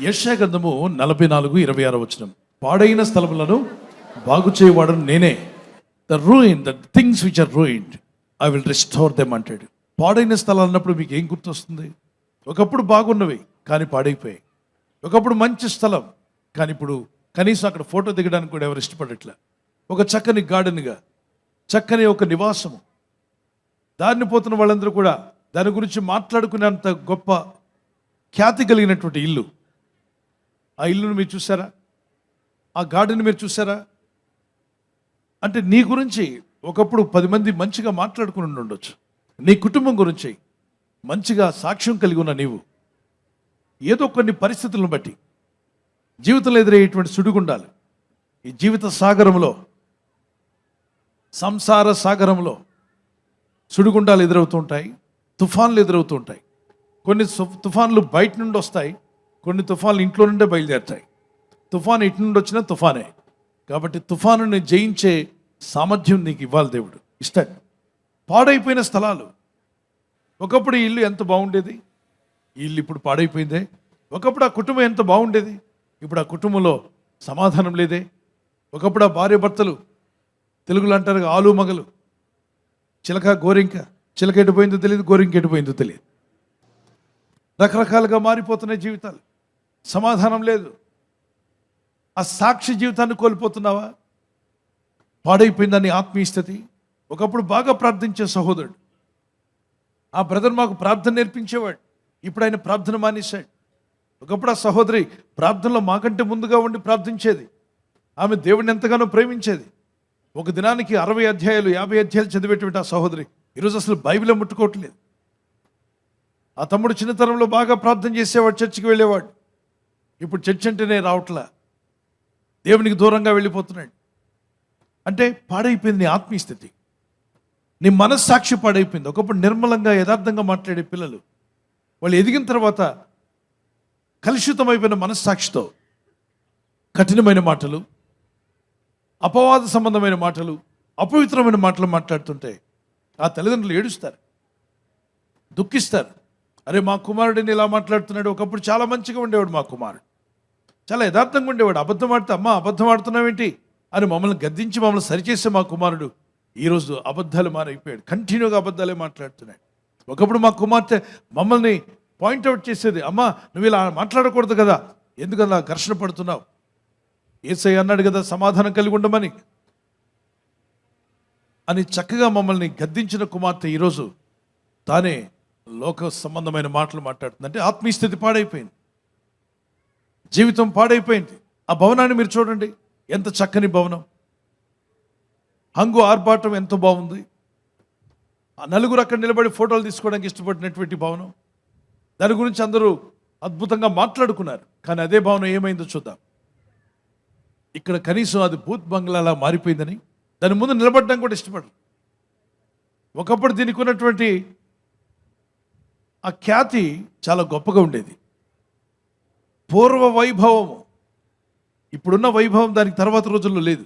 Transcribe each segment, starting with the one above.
యెషయా గ్రంథము 44:26 పాడైన స్థలములను బాగు చేయవాడను నేనే. The things which are ruined I will restore them అంటాడు. పాడైన స్థలాలు అన్నప్పుడు మీకు ఏం గుర్తొస్తుంది? ఒకప్పుడు బాగున్నవి కానీ పాడైపోయాయి. ఒకప్పుడు మంచి స్థలం కానీ ఇప్పుడు కనీసం అక్కడ ఫోటో దిగడానికి కూడా ఎవరు ఇష్టపడట్లే. ఒక చక్కని గార్డెన్గా, చక్కని ఒక నివాసము, దారిని పోతున్న వాళ్ళందరూ కూడా దాని గురించి మాట్లాడుకునేంత గొప్ప ఖ్యాతి కలిగినటువంటి ఇల్లు. ఆ ఇల్లును మీరు చూసారా? ఆ గార్డెన్ మీరు చూసారా? అంటే నీ గురించి ఒకప్పుడు 10 మంది మంచిగా మాట్లాడుకుని ఉండొచ్చు. నీ కుటుంబం గురించి మంచిగా సాక్ష్యం కలిగి ఉన్న నీవు ఏదో కొన్ని పరిస్థితులను బట్టి జీవితంలో ఎదురయ్యేటువంటి సుడిగుండాలు, ఈ జీవిత సాగరంలో, సంసార సాగరంలో సుడిగుండాలు ఎదురవుతూ ఉంటాయి, తుఫాన్లు ఎదురవుతూ ఉంటాయి. కొన్ని తుఫాన్లు బయట నుండి వస్తాయి, కొన్ని తుఫాన్లు ఇంట్లో నుండే బయలుదేరుతాయి. తుఫాన్ ఇటు నుండి వచ్చినా తుఫానే. కాబట్టి తుఫానుని జయించే సామర్థ్యం నీకు ఇవ్వాలి, దేవుడు ఇస్తాడు. పాడైపోయిన స్థలాలు, ఒకప్పుడు ఈ ఇల్లు ఎంత బాగుండేది, ఈ ఇల్లు ఇప్పుడు పాడైపోయిందే. ఒకప్పుడు ఆ కుటుంబం ఎంత బాగుండేది, ఇప్పుడు ఆ కుటుంబంలో సమాధానం లేదే. ఒకప్పుడు ఆ భార్య భర్తలు, తెలుగులో అంటారు ఆలు మగలు, చిలక గోరింక, చిలక ఎటుపోయిందో తెలియదు, గోరింక ఎటుపోయిందో తెలియదు. రకరకాలుగా మారిపోతున్నాయి జీవితాలు, సమాధానం లేదు. ఆ సాక్షి జీవితాన్ని కోల్పోతున్నావా? పాడైపోయిందని ఆత్మీయ స్థితి. ఒకప్పుడు బాగా ప్రార్థించే సహోదరుడు, ఆ బ్రదర్ మాకు ప్రార్థన నేర్పించేవాడు, ఇప్పుడు ఆయన ప్రార్థన మానేశాడు. ఒకప్పుడు ఆ సహోదరి ప్రార్థనలో మాకంటే ముందుగా ఉండి ప్రార్థించేది, ఆమె దేవుడిని ఎంతగానో ప్రేమించేది. ఒక దినానికి 60 అధ్యాయాలు 50 అధ్యాయాలు చదివేటువంటి ఆ సహోదరి ఈరోజు అసలు బైబిల్ ముట్టుకోవట్లేదు. ఆ తమ్ముడు చిన్నతనంలో బాగా ప్రార్థన చేసేవాడు, చర్చికి వెళ్ళేవాడు, ఇప్పుడు చర్చ్ అంటేనే రావట్లా, దేవునికి దూరంగా వెళ్ళిపోతున్నాడు. అంటే పాడైపోయింది నీ ఆత్మీయ స్థితి, నీ మనస్సాక్షి పాడైపోయింది. ఒకప్పుడు నిర్మలంగా యథార్థంగా మాట్లాడే పిల్లలు, వాళ్ళు ఎదిగిన తర్వాత కలుషితమైపోయిన మనస్సాక్షితో కఠినమైన మాటలు, అపవాద సంబంధమైన మాటలు, అపవిత్రమైన మాటలు మాట్లాడుతుంటే ఆ తల్లిదండ్రులు ఏడుస్తారు, దుఃఖిస్తారు. అరే మా కుమారుడిని ఇలా మాట్లాడుతున్నాడు, ఒకప్పుడు చాలా మంచిగా ఉండేవాడు మా కుమారుడు, చాలా యథార్థంగా ఉండేవాడు, అబద్ధం ఆడితే అమ్మ అబద్ధం ఆడుతున్నావేంటి అని మమ్మల్ని గద్దించి మమ్మల్ని సరిచేసే మా కుమారుడు ఈరోజు అబద్ధాలు మారైపోయాడు, కంటిన్యూగా అబద్ధాలే మాట్లాడుతున్నాడు. ఒకప్పుడు మా కుమార్తె మమ్మల్ని పాయింట్అవుట్ చేసేది, అమ్మ నువ్వు ఇలా మాట్లాడకూడదు కదా, ఎందుకు అలా ఘర్షణ పడుతున్నావు, యేసయ్య అన్నాడు కదా సమాధానం కలిగి ఉండమని అని చక్కగా మమ్మల్ని గద్దించిన కుమార్తె ఈరోజు తానే లోక సంబంధమైన మాటలు మాట్లాడుతుంది. అంటే ఆత్మీయ స్థితి పాడైపోయింది, జీవితం పాడైపోయింది. ఆ భవనాన్ని మీరు చూడండి, ఎంత చక్కని భవనం, హంగు ఆర్భాటం ఎంతో బాగుంది. ఆ నలుగురు అక్కడ నిలబడి ఫోటోలు తీసుకోవడానికి ఇష్టపడినటువంటి భవనం, దాని గురించి అందరూ అద్భుతంగా మాట్లాడుకున్నారు. కానీ అదే భవనం ఏమైందో చూద్దాం. ఇక్కడ కనీసం అది భూత్ బంగ్లాలా మారిపోయిందని దాని ముందు నిలబడడం కూడా ఇష్టపడరు. ఒకప్పుడు దీనికి ఉన్నటువంటి ఆ ఖ్యాతి చాలా గొప్పగా ఉండేది, పూర్వ వైభవము. ఇప్పుడున్న వైభవం దానికి తర్వాత రోజుల్లో లేదు.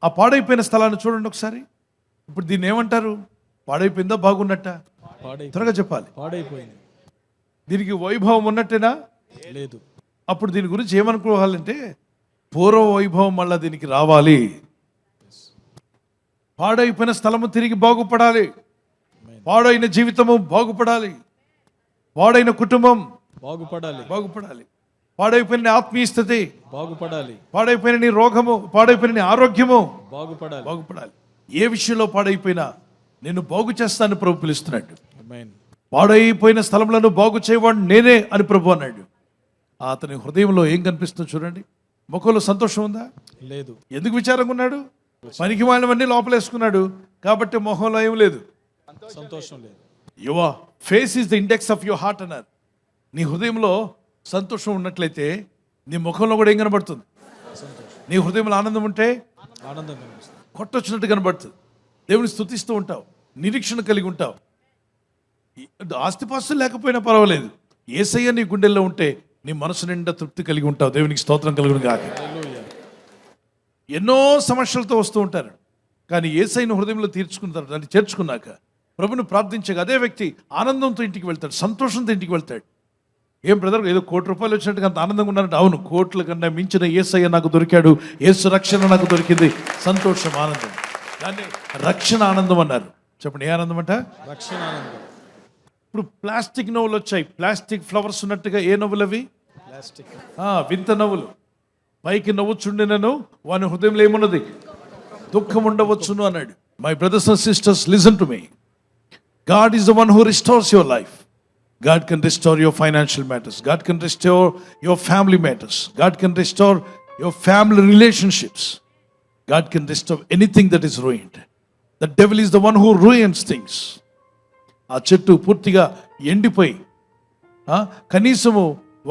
ఆ పాడైపోయిన స్థలాన్ని చూడండి ఒకసారి. ఇప్పుడు దీన్ని ఏమంటారు? పాడైపోయిందా బాగున్నట్ట? త్వరగా చెప్పాలి. పాడైపోయింది. దీనికి వైభవం ఉన్నట్టేనా? లేదు. అప్పుడు దీని గురించి ఏమనుకోవాలంటే పూర్వ వైభవం మళ్ళా దీనికి రావాలి. పాడైపోయిన స్థలము తిరిగి బాగుపడాలి, పాడైన జీవితము బాగుపడాలి, పాడైన కుటుంబం బాగుపడాలి, పాడైపోయిన ఆత్మీయ స్థితి బాగుపడాలి, పాడైపోయిన నీ రోగము, పాడైపోయిన నీ ఆరోగ్యము బాగుపడాలి. ఏ విషయంలో పాడైపోయినా నేను బాగు చేస్తాను ప్రభు పిలుస్తున్నాడు. ఆమేన్. పాడైపోయిన స్థలములను బాగు చేయవాడు నేనే అని ప్రభు అన్నాడు. అతని హృదయంలో ఏం కనిపిస్తుందో చూడండి. ముఖంలో సంతోషం ఉందా? లేదు. ఎందుకు విచారంగా ఉన్నాడు? పనికి వాళ్ళవన్నీ లోపలేసుకున్నాడు కాబట్టి మొహంలో ఏం లేదు, సంతోషం లేదు. Your face is the index of your heart అన్నారు. నీ హృదయంలో సంతోషం ఉన్నట్లయితే నీ ముఖంలో కూడా ఏం కనబడుతుంది? నీ హృదయంలో ఆనందం ఉంటే ఆనందం కనిపిస్తుంది, కొట్టొచ్చినట్టు కనబడుతుంది. దేవుని స్తుతిస్తూ ఉంటావు, నిరీక్షణ కలిగి ఉంటావు. ఆస్తిపాస్తులు లేకపోయినా పర్వాలేదు, యేసయ్య నీ గుండెల్లో ఉంటే నీ మనసు నిండా తృప్తి కలిగి ఉంటావు. దేవునికి స్తోత్రం కలుగును గాక. ఎన్నో సమస్యలతో వస్తూ ఉంటారు, కానీ యేసయ్యను హృదయంలో తీర్చుకుంటారు. దాన్ని చేర్చుకున్నాక ప్రభుని ప్రార్థించగా అదే వ్యక్తి ఆనందంతో ఇంటికి వెళ్తాడు, సంతోషంతో ఇంటికి వెళ్తాడు. ఏం బ్రదర్ ఏదో ₹1,00,00,000 వచ్చినట్టుగా అంత ఆనందంగా ఉన్నారంటే, అవును, కోట్ల కన్నా మించిన యేసయ్య నాకు దొరికాడు, యేసు రక్షణ నాకు దొరికింది, సంతోషం, ఆనందం. దాన్ని రక్షణ ఆనందం అన్నారు. చెప్పండి, ఏ ఆనందం అంట? రక్షణ ఆనందం. ఇప్పుడు ప్లాస్టిక్ నవ్వులు వచ్చాయి, ప్లాస్టిక్ ఫ్లవర్స్ ఉన్నట్టుగా. ఏ నవ్వులు అవి? ప్లాస్టిక్. వింత నవ్వులు. పైకి నవ్వుచుండినను వాని హృదయంలో ఏమున్నది? దుఃఖం ఉండవచ్చును అన్నాడు. My brothers and sisters, listen to me. God is the one who restores your life. God can restore your financial matters. God can restore your family matters. God can restore your family relationships. God can restore anything that is ruined. The devil is the one who ruins things. ఆ చెట్టు పూర్తిగా ఎండిపోయి కనీసము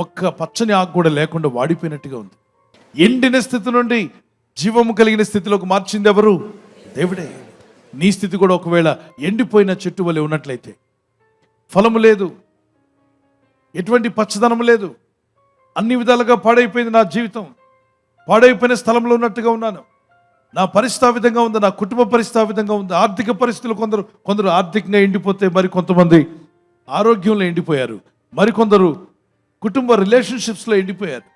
ఒక్క పచ్చని ఆకు కూడా లేకుండా వాడిపోయినట్టుగా ఉంది. ఎండిన స్థితి నుండి జీవము కలిగిన స్థితిలోకి మార్చింది ఎవరు? దేవుడే. నీ స్థితి కూడా ఒకవేళ ఎండిపోయిన చెట్టు వలె ఉన్నట్లయితే, ఫలము లేదు, ఎటువంటి పచ్చదనం లేదు, అన్ని విధాలుగా పాడైపోయింది నా జీవితం, పాడైపోయిన స్థలంలో ఉన్నట్టుగా ఉన్నాను, నా పరిస్థితి ఆ విధంగా ఉంది, నా కుటుంబ పరిస్థితి ఆ విధంగా ఉంది, ఆర్థిక పరిస్థితులు కొందరు ఆర్థికంగా ఎండిపోతే, మరి కొంతమంది ఆరోగ్యంలో ఎండిపోయారు, మరికొందరు కుటుంబ రిలేషన్షిప్స్లో ఎండిపోయారు,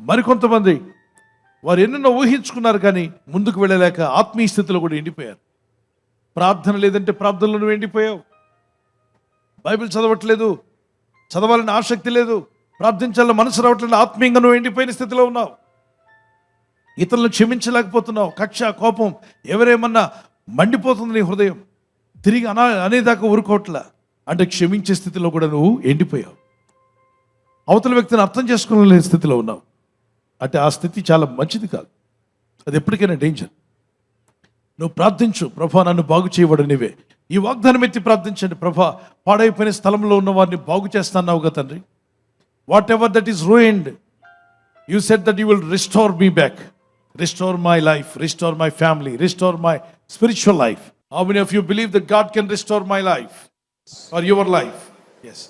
మరికొంతమంది వారు ఎన్నెన్నో ఊహించుకున్నారు కానీ ముందుకు వెళ్ళలేక ఆత్మీయ స్థితిలో కూడా ఎండిపోయారు. ప్రార్థన లేదంటే ప్రార్థనలో నువ్వు ఎండిపోయావు. బైబిల్ చదవట్లేదు, చదవాలని ఆసక్తి లేదు, ప్రార్థించాలని మనసు రావట్లేదు, ఆత్మీయంగా నువ్వు ఎండిపోయిన స్థితిలో ఉన్నావు. ఇతరులను క్షమించలేకపోతున్నావు, కక్ష, కోపం, ఎవరేమన్నా మండిపోతుంది నీ హృదయం, తిరిగి అనేదాకా ఊరుకోవట్లా అంటే క్షమించే స్థితిలో కూడా నువ్వు ఎండిపోయావు. అవతల వ్యక్తిని అర్థం చేసుకోలేని స్థితిలో ఉన్నావు అంటే ఆ స్థితి చాలా మంచిది కాదు, అది ఎప్పటికైనా డేంజర్. నువ్వు ప్రార్థించు, ప్రభా నన్ను బాగు చేయబడనివే. ఈ వాగ్దానం ఎత్తి ప్రార్థించండి. ప్రభా, పాడైపోయిన స్థలంలో ఉన్న వారిని బాగు చేస్తున్నావు కదా తండ్రి. Whatever that is ruined, you said that you will restore me back, restore my life, restore my family, restore my spiritual life. How many of you believe that God can restore my life or your life? Yes.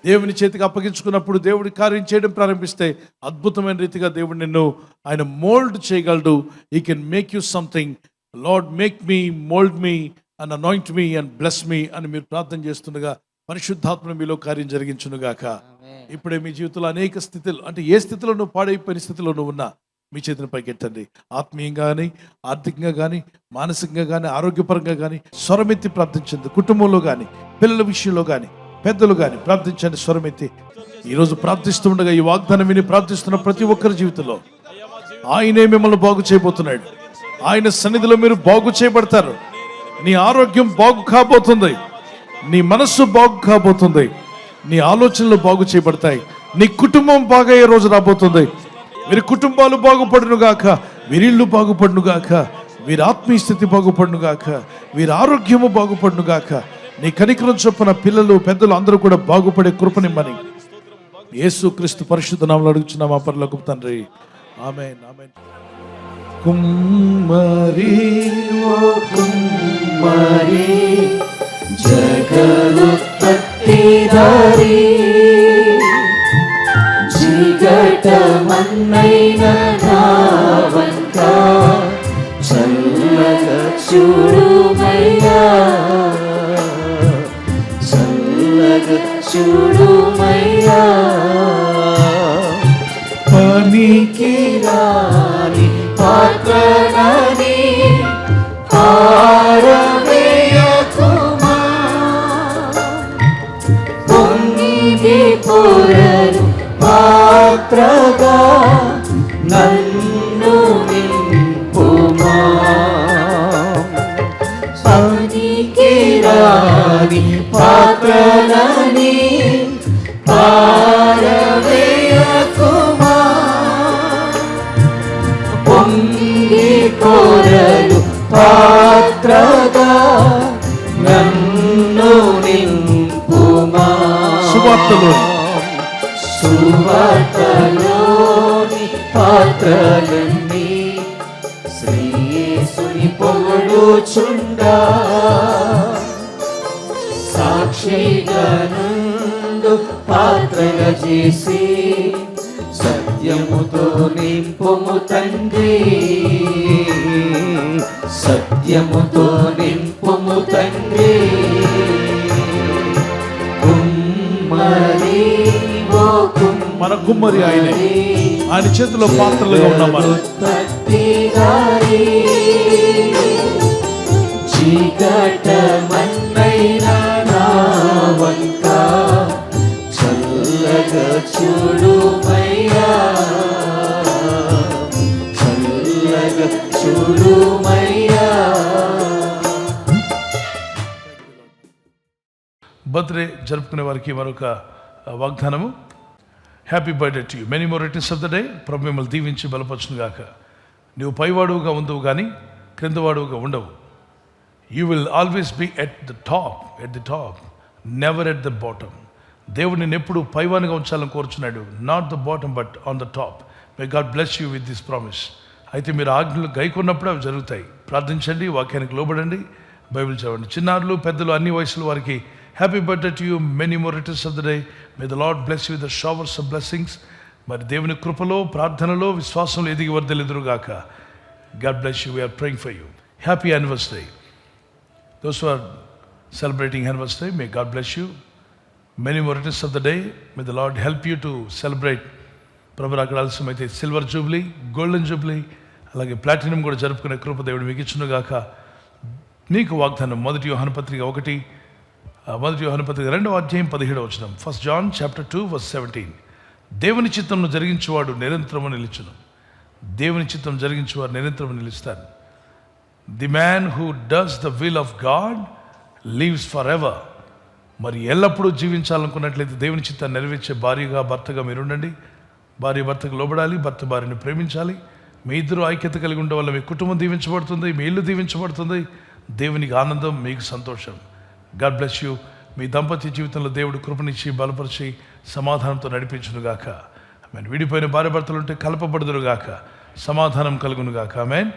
దేవుని చేతికి అప్పగించుకున్నప్పుడు దేవుడి కార్యం చేయడం ప్రారంభిస్తే అద్భుతమైన రీతిగా దేవుడు నిన్ను ఆయన మోల్డ్ చేయగలడు. He can make you something. Lord make me, mould me and anoint me and bless me అని మీరు ప్రార్థన చేస్తుండగా పరిశుద్ధాత్మ మీలో కార్యం జరిగించునుగాక. ఇప్పుడే మీ జీవితంలో అనేక స్థితులు, అంటే ఏ స్థితిలో నువ్వు పాడైపోయిన స్థితిలో నువ్వు ఉన్నా మీ చేతిని పైకెట్టండి. ఆత్మీయంగా కానీ, ఆర్థికంగా కానీ, మానసికంగా కానీ, ఆరోగ్యపరంగా కానీ స్వరమెత్తి ప్రార్థించండి. కుటుంబంలో కానీ, పిల్లల విషయంలో కానీ, పెద్దలు కానీ ప్రార్థించండి స్వరమెత్తి. ఈరోజు ప్రార్థిస్తూ ఉండగా ఈ వాగ్దానం విని ప్రార్థిస్తున్న ప్రతి ఒక్కరి జీవితంలో ఆయనే మిమ్మల్ని బాగు చేయబోతున్నాడు. ఆయన సన్నిధిలో మీరు బాగు చేయబడతారు. నీ ఆరోగ్యం బాగు కాబోతుంది, నీ మనస్సు బాగు కాబోతుంది, నీ ఆలోచనలు బాగు చేయబడతాయి, నీ కుటుంబం బాగయ్యే రోజు రాబోతుంది. వీరి కుటుంబాలు బాగుపడును గాక, వీరిళ్ళు బాగుపడును గాక, వీరి ఆత్మీయ స్థితి బాగుపడును గాక, వీరి ఆరోగ్యము బాగుపడును గాక. నీ కనికరం చొప్పున పిల్లలు, పెద్దలు అందరూ కూడా బాగుపడే కృపనిమ్మని యేసుక్రీస్తు పరిశుద్ధ నామములో అడుగుచున్నాం మా పరలోకపు తండ్రి. ఆమేన్, ఆమేన్. కుమ్మరి ఓ కుమ్మరి జగదుత్పత్తిదారి జిగటమన్నైన నావంక చల్లగా చూడుమయ్యా, చల్లగా చూడుమయ్యా. పనికిరాని పాత్రనని పారవేయకుమా, పొంగి పొరలు పాత్రగా నన్ను నింపుమా. పనికిరాని పాత్రనని పారవేయకుమా, పొంగి పొరలు పాత్రగా నన్ను నింపుమా. సువార్తలోని పాత్రలన్నీ శ్రీ యేసుని పొగడుచుండా, సాక్షిగా నుండు పాత్రగా చేసి సత్యముతో నింపుము తండ్రి, సత్యముతో నింపుము తండ్రి. కుమ్మరి మన కుమ్మరి ఆయనే, ఆయన చేతిలో పాత్రలుగా ఉన్నాం మనం. చీకటమన్నైనా నా వంక చల్లగా చూడుమయ్యా, చల్లగా చూడుమయ్యా. బర్త్డే జరుపుకునే వారికి మరొక వాగ్దానము. Happy birthday to you, many more returns of the day. ప్రభు మిమ్మల్ని దీవించి బలపరచును గాక. నువ్వు పైవాడుగా ఉండవు కానీ క్రిందవాడుగా ఉండవు. You will always be at the top, never at the bottom. దేవుడు నిన్ను ఎప్పుడు పైవానిగా ఉంచాలని కోరుచున్నాడు, not the bottom but on the top. May God bless you with this promise. అయితే మీరు ఆజ్ఞలు గైకొన్నప్పుడు అవి జరుగుతాయి. ప్రార్థించండి, వాక్యానికి లోబడండి, బైబిల్ చదవండి. చిన్నారులు పెద్దలు అన్ని వయసుల వారికి happy birthday to you, many more returns of the day. May the lord bless you the showers of blessings. మరి దేవుని కృపలో, ప్రార్థనలో, విశ్వాసంలో ఎదిగి వర్ధిల్లుదురుగాక. God bless you. We're praying for you. Happy anniversary. Those who are celebrating anniversary, may God bless you. Many more returns of the day. May the Lord help you to celebrate. ప్రభు అక్కడ ఆలస్యమైతే silver Jubilee, golden Jubilee, అలాగే platinum కూడా జరుపుకునే కృప దేవుడు మీకు ఇచ్చునుగాక. నీకు వాగ్దానం. మొదటి యోహాను పత్రిక 2వ అధ్యాయం 17వ వచనం. 1 John chapter 2 verse 17. దేవుని చిత్తమును జరిగించువాడు నిరంతరము నిలుచును. దేవుని చిత్తం జరిగించువాడు నిరంతరము నిలుస్తారు. The man who does the will of God lives for ever. మరి ఎల్లప్పుడూ జీవించాలనుకున్నట్లయితే దేవుని చిత్తాన్ని నెరవేర్చే భార్యగా, భర్తగా మీరుండండి. భార్య భర్తకు లోబడాలి, భర్త భార్యను ప్రేమించాలి. మీ ఇద్దరు ఐక్యత కలిగి ఉండడం వల్ల మీ కుటుంబం దీవించబడుతుంది, మీ ఇల్లు దీవించబడుతుంది. దేవునికి ఆనందం, మీకు సంతోషం. God bless you. మీ దాంపత్య జీవితంలో దేవుడు కృపనిచ్చి బలపరిచి సమాధానంతో నడిపించునుగాక. ఆమేన్. విడిపోయిన భార్య భర్తలు ఉంటే కలపబడుదురుగాక, సమాధానం కలుగునుగాక. ఆమేన్.